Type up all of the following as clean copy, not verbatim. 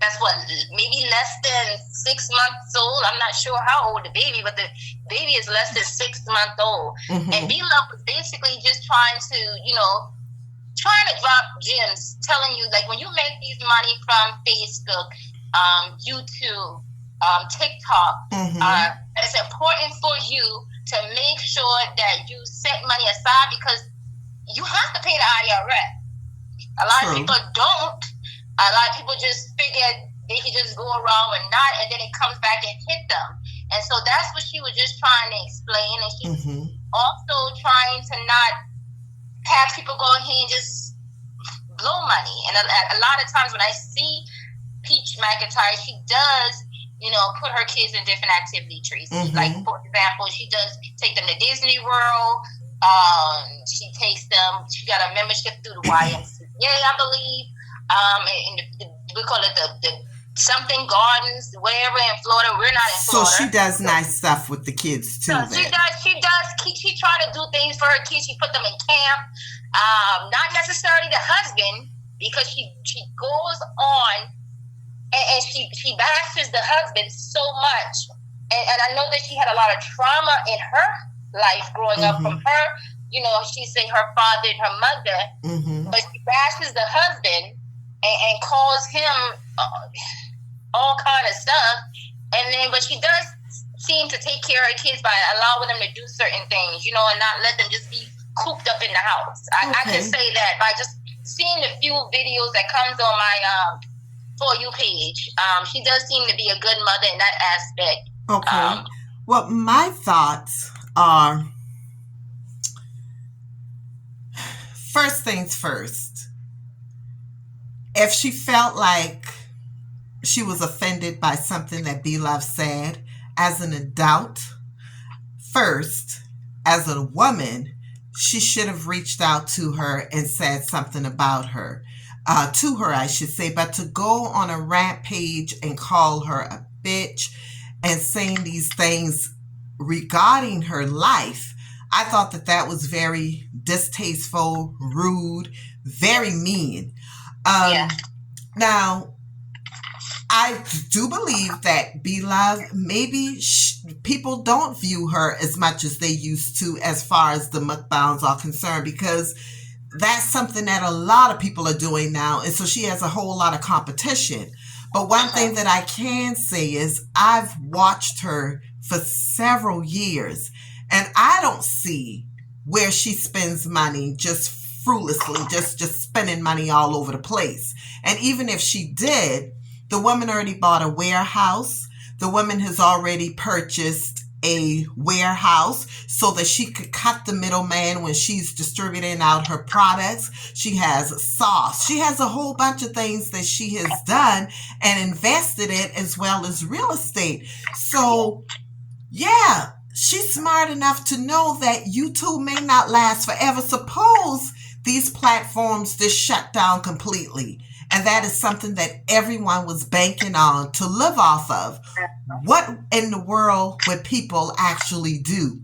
that's what, maybe less than 6 months old. I'm not sure how old the baby, but the baby is less than 6 months old. Mm-hmm. And B-Love was basically just trying to, trying to drop gems, telling you, like, when you make these money from Facebook, YouTube, TikTok, it's important for you to make sure that you set money aside, because you have to pay the IRS. A lot of people don't. A lot of people just figure they can just go around and not, and then it comes back and hit them. And so that's what she was just trying to explain. And she's also trying to not have people go ahead and just blow money. And a lot of times when I see Peach McIntyre, she does, put her kids in different activity trees. Like, for example, she does take them to Disney World. She takes them, she got a membership through the YMCA, I believe. We call it the something gardens, wherever in Florida. We're not in Florida. So she does nice stuff with the kids too. So she does. She try to do things for her kids. She put them in camp. Not necessarily the husband, because she goes on and she bashes the husband so much. And I know that she had a lot of trauma in her life growing up from her. She say her father and her mother, but she bashes the husband and calls him all kind of stuff. And then, but she does seem to take care of her kids by allowing them to do certain things, and not let them just be cooped up in the house. I can say that by just seeing the few videos that comes on my For You page. She does seem to be a good mother in that aspect. Okay. Well, my thoughts are, first things first. If she felt like she was offended by something that B-Love said as an adult, first, as a woman, she should have reached out to her and said something about her. To her, I should say. But to go on a rampage and call her a bitch and saying these things regarding her life, I thought that was very distasteful, rude, very mean. Now, I do believe that B-Love, maybe people don't view her as much as they used to as far as the mukbangs are concerned, because that's something that a lot of people are doing now. And so she has a whole lot of competition. But one thing that I can say is I've watched her for several years, and I don't see where she spends money just frivolously, just spending money all over the place. And even if she did, the woman already bought a warehouse. The woman has already purchased a warehouse so that she could cut the middleman when she's distributing out her products. She has sauce. She has a whole bunch of things that she has done and invested in, as well as real estate. So, yeah, she's smart enough to know that YouTube may not last forever. Suppose these platforms just shut down completely. And that is something that everyone was banking on to live off of. What in the world would people actually do?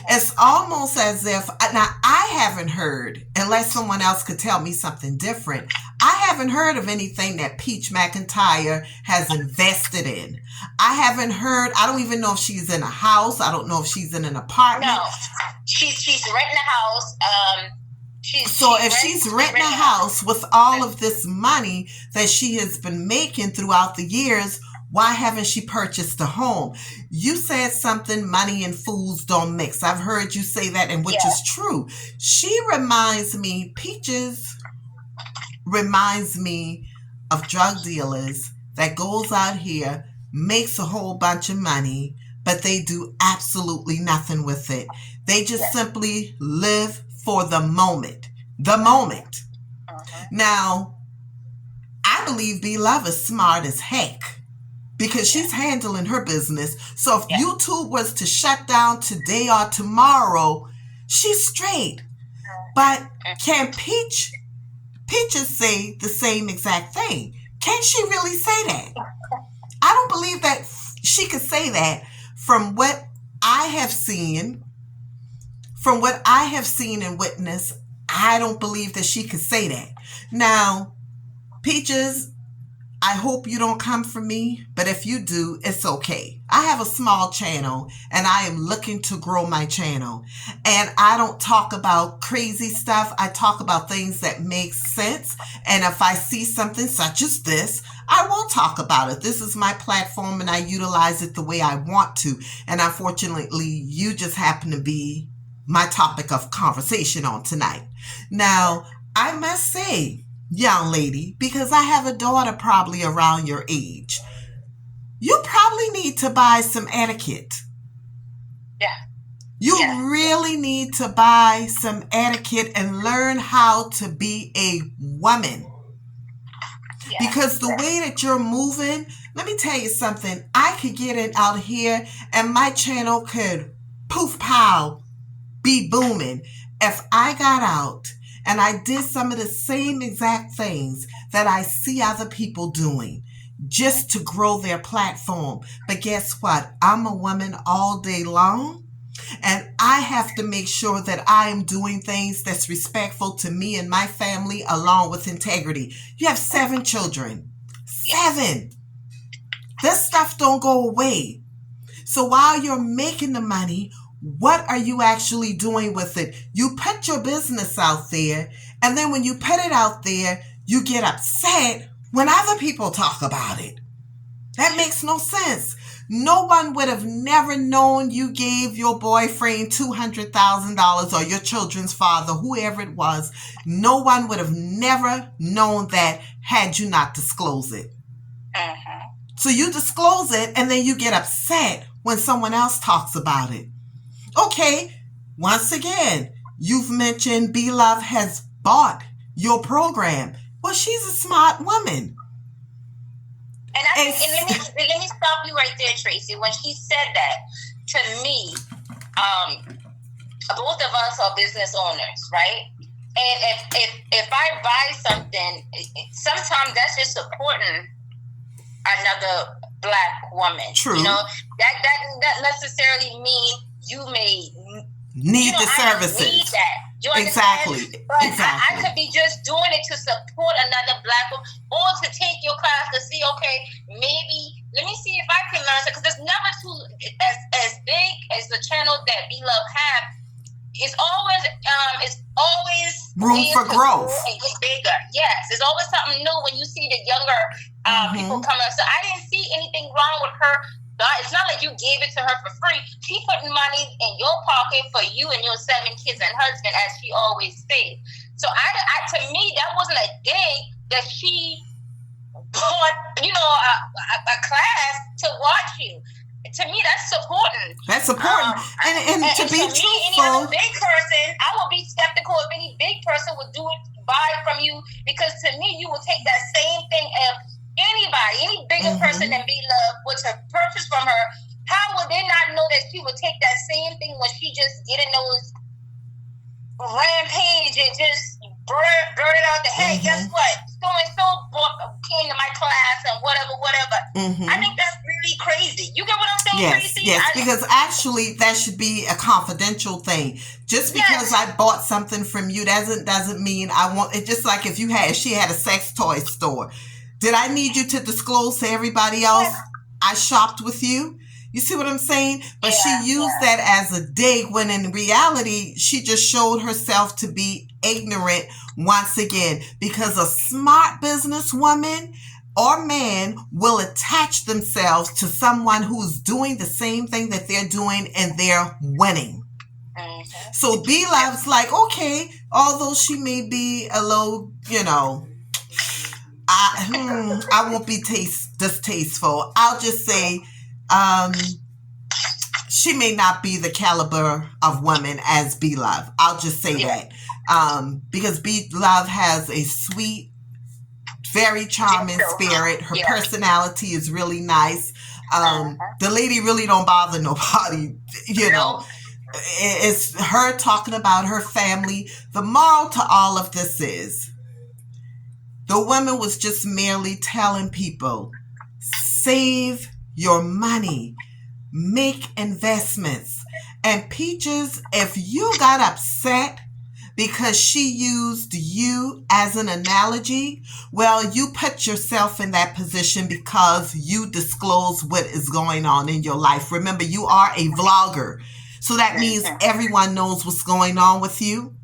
It's almost as if, now I haven't heard, unless someone else could tell me something different, I haven't heard of anything that Peach McIntyre has invested in. I haven't heard, I don't even know if she's in a house. I don't know if she's in an apartment. No, she's renting a house. If she's renting a house with all of this money that she has been making throughout the years, why haven't she purchased a home? You said something, money and fools don't mix. I've heard you say that, and which is true. Peaches reminds me of drug dealers that goes out here, makes a whole bunch of money, but they do absolutely nothing with it. They just simply live for the moment. Now, I believe B-Love is smart as heck because she's handling her business. So if YouTube was to shut down today or tomorrow, she's straight. But can Peaches say the same exact thing? Can she really say that? I don't believe that she could say that. From what I have seen and witnessed, I don't believe that she could say that. Now, Peaches, I hope you don't come for me, but if you do, it's okay. I have a small channel and I am looking to grow my channel. And I don't talk about crazy stuff. I talk about things that make sense. And if I see something such as this, I will talk about it. This is my platform and I utilize it the way I want to. And unfortunately, you just happen to be my topic of conversation on tonight. Now, I must say, young lady, because I have a daughter probably around your age, you probably need to buy some etiquette. Yeah. You really need to buy some etiquette and learn how to be a woman. Yeah. Because the way that you're moving, let me tell you something. I could get it out here and my channel could poof pow be booming if I got out and I did some of the same exact things that I see other people doing just to grow their platform. But guess what? I'm a woman all day long, and I have to make sure that I am doing things that's respectful to me and my family along with integrity. You have 7 children. 7. This stuff don't go away. So while you're making the money, what are you actually doing with it? You put your business out there, and then when you put it out there, you get upset when other people talk about it. That makes no sense. No one would have never known you gave your boyfriend $200,000 or your children's father, whoever it was. No one would have never known that had you not disclosed it. So you disclose it, and then you get upset when someone else talks about it. Okay, once again, you've mentioned B-Love has bought your program. Well, she's a smart woman. And let me stop you right there, Tracy. When she said that, to me, both of us are business owners, right? And if I buy something, sometimes that's just supporting another Black woman. True. You know, that necessarily mean you may need the services. Need that. You understand? Exactly. But exactly. I could be just doing it to support another Black woman, or to take your class to see, okay, maybe let me see if I can learn something. Because it's never too as big as the channel that B-Love have. It's always room for growth and get bigger. Yes, there's always something new when you see the younger people come up. So I didn't see anything wrong with her. It's not like you gave it to her for free. She putting money in your pocket for you and your 7 kids and husband, as she always said. So to me, that wasn't a dig that she bought, a class to watch you. To me, that's supporting. That's supporting. And to be me, truthful, any other big person, I would be skeptical if any big person would buy from you, because to me, you would take that same thing if any bigger person than B-Love was to purchase from her. How would they not know that she would take that same thing when she just get in those rampage and just blurted out the, hey, guess what? So-and-so came to my class and whatever. I think that's really crazy. You get what I'm saying, Tracy? Yes, because actually that should be a confidential thing. Just because I bought something from you doesn't mean I want it. Just like if she had a sex toy store. Did I need you to disclose to everybody else I shopped with you? You see what I'm saying? But she used that as a dig, when in reality, she just showed herself to be ignorant once again, because a smart businesswoman or man will attach themselves to someone who's doing the same thing that they're doing and they're winning. So B-Love's like, okay, although she may be a little, I won't be distasteful. I'll just say she may not be the caliber of woman as B-Love. I'll just say that. Because B-Love has a sweet, very charming spirit. Her personality is really nice. The lady really don't bother nobody, It's her talking about her family. The moral to all of this is, the woman was just merely telling people, save your money, make investments. And Peaches, if you got upset because she used you as an analogy. Well, you put yourself in that position because you disclose what is going on in your life. Remember, you are a vlogger. So that means everyone knows what's going on with you.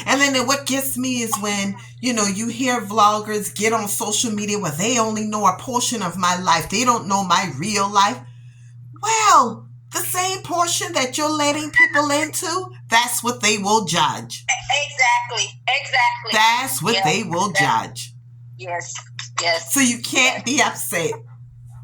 And then what gets me is when, you hear vloggers get on social media where they only know a portion of my life. They don't know my real life. Well, the same portion that you're letting people into, that's what they will judge. Exactly. That's what they will judge. Yes. So you can't be upset.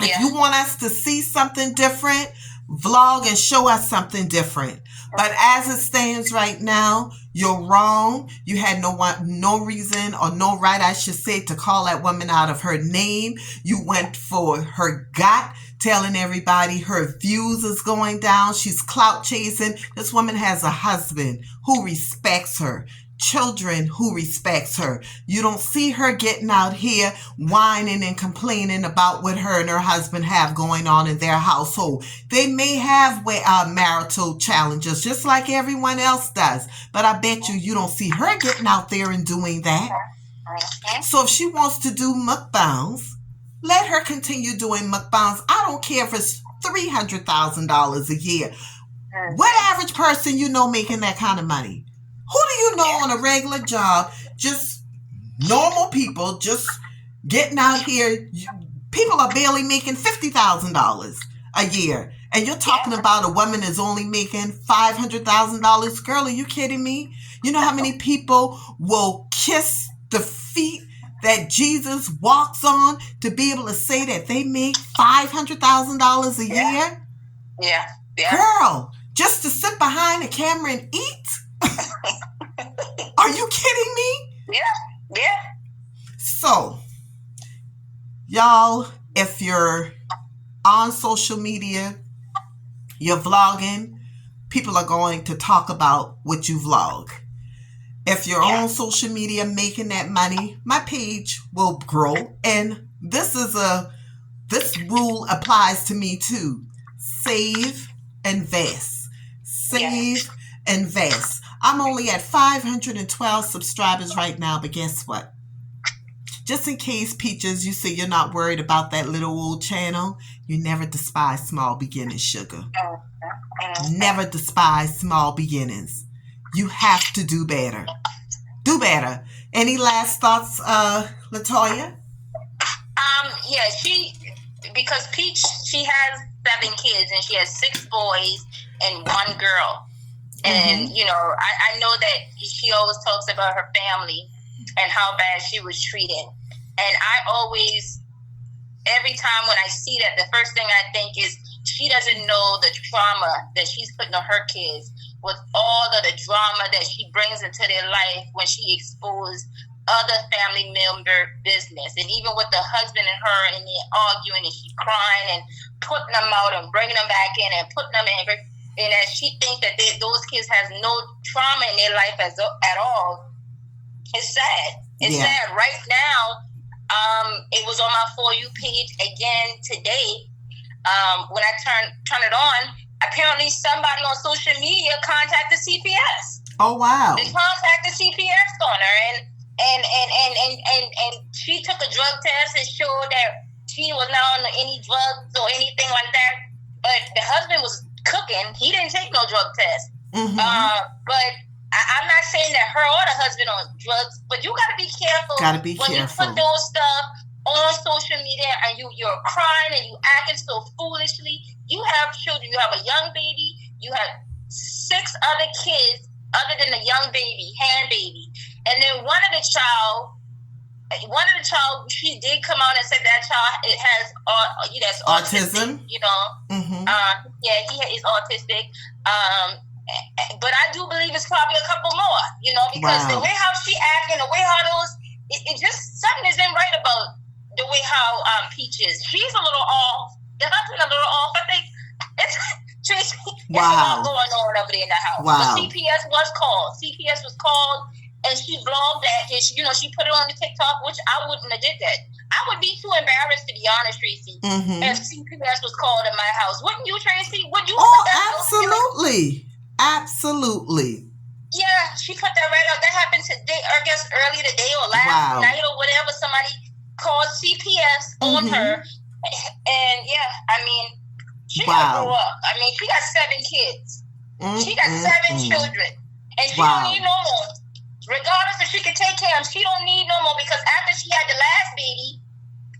If you want us to see something different, vlog and show us something different. But as it stands right now, you're wrong. You had no reason or no right, I should say, to call that woman out of her name. You went for her gut, telling everybody her views is going down. She's clout chasing. This woman has a husband who respects her, children who respects her. You don't see her getting out here whining and complaining about what her and her husband have going on in their household. They may have marital challenges just like everyone else does, but I bet you don't see her getting out there and doing that. So if she wants to do mukbangs, let her continue doing mukbangs. I don't care if it's $300,000 a year. What average person making that kind of money? Who do you know on a regular job, just normal people, just getting out here? People are barely making $50,000 a year. And you're talking about a woman is only making $500,000. Girl, are you kidding me? You know how many people will kiss the feet that Jesus walks on to be able to say that they make $500,000 a year? Yeah. Girl, just to sit behind a camera and eat? Are you kidding me? Yeah. So, y'all, if you're on social media, you're vlogging, people are going to talk about what you vlog. If you're on social media making that money, my page will grow. And this rule applies to me too. Save, invest. Save, invest. I'm only at 512 subscribers right now, but guess what? Just in case, Peaches, you say you're not worried about that little old channel, you never despise small beginnings, sugar. Never despise small beginnings. You have to do better. Do better. Any last thoughts, Latoya? Because Peach, she has 7 kids and she has 6 boys and 1 girl. And, I know that she always talks about her family and how bad she was treated. And I always, every time when I see that, the first thing I think is she doesn't know the trauma that she's putting on her kids with all of the drama that she brings into their life when she exposed other family member business. And even with the husband and her and they're arguing and she's crying and putting them out and bringing them back in and putting them in. And as she thinks that those kids has no trauma in their life at all, it's sad. It's sad. Right now, it was on my For You page again today. When I turn it on, apparently somebody on social media contacted CPS. Oh wow! They contacted CPS on her, and she took a drug test and showed that she was not on any drugs or anything like that. But the husband was cooking. He didn't take no drug test. But I'm not saying that her or the husband on drugs, but you got to be careful. When you put those stuff on social media and you're crying and you acting so foolishly. You have children. You have a young baby. You have 6 other kids other than the young baby, hand baby. And then one of the child, she did come out and said that child has autism. Autistic, he is autistic. But I do believe it's probably a couple more, because the way how she acting, the way how those, it just, something isn't right about the way how Peach is. She's a little off. The husband a little off. I think it's Tracy. There's a lot going on over there in the house. But CPS was called, and she vlogged that. And she put it on the TikTok, which I wouldn't have did that. I would be too embarrassed, to be honest, Tracy, if CPS was called in my house. Wouldn't you, Tracy? Would you? Oh, absolutely. Absolutely. Yeah, she put that right out. That happened today, or I guess earlier today or last night or whatever. Somebody called CPS on her. And yeah, I mean, she gotta grow up. I mean, she got 7 kids. She got 7 children. And she don't need no more. Regardless if she can take care of them, she don't need no more, because after she had the last baby,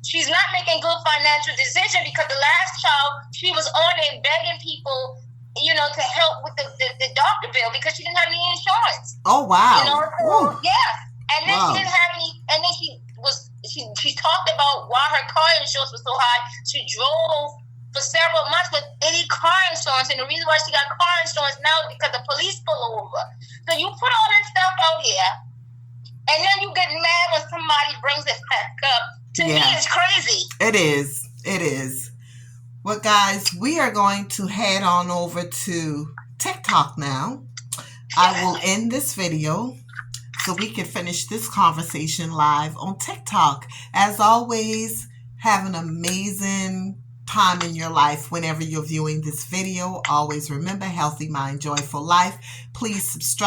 she's not making good financial decision, because the last child, she was on it begging people, you know, to help with the doctor bill, because she didn't have any insurance. Oh, wow. You know, so, yeah. And then she didn't have any, and then she talked about why her car insurance was so high. She drove for several months with any car insurance, and the reason why she got car insurance now is because the police pull her over. So you put all this stuff out here, and then you get mad when somebody brings it back up. To me, it's crazy. It is. It is. Well, guys, we are going to head on over to TikTok now. I will end this video so we can finish this conversation live on TikTok. As always, have an amazing time in your life whenever you're viewing this video. Always remember, healthy mind, joyful life. Please subscribe.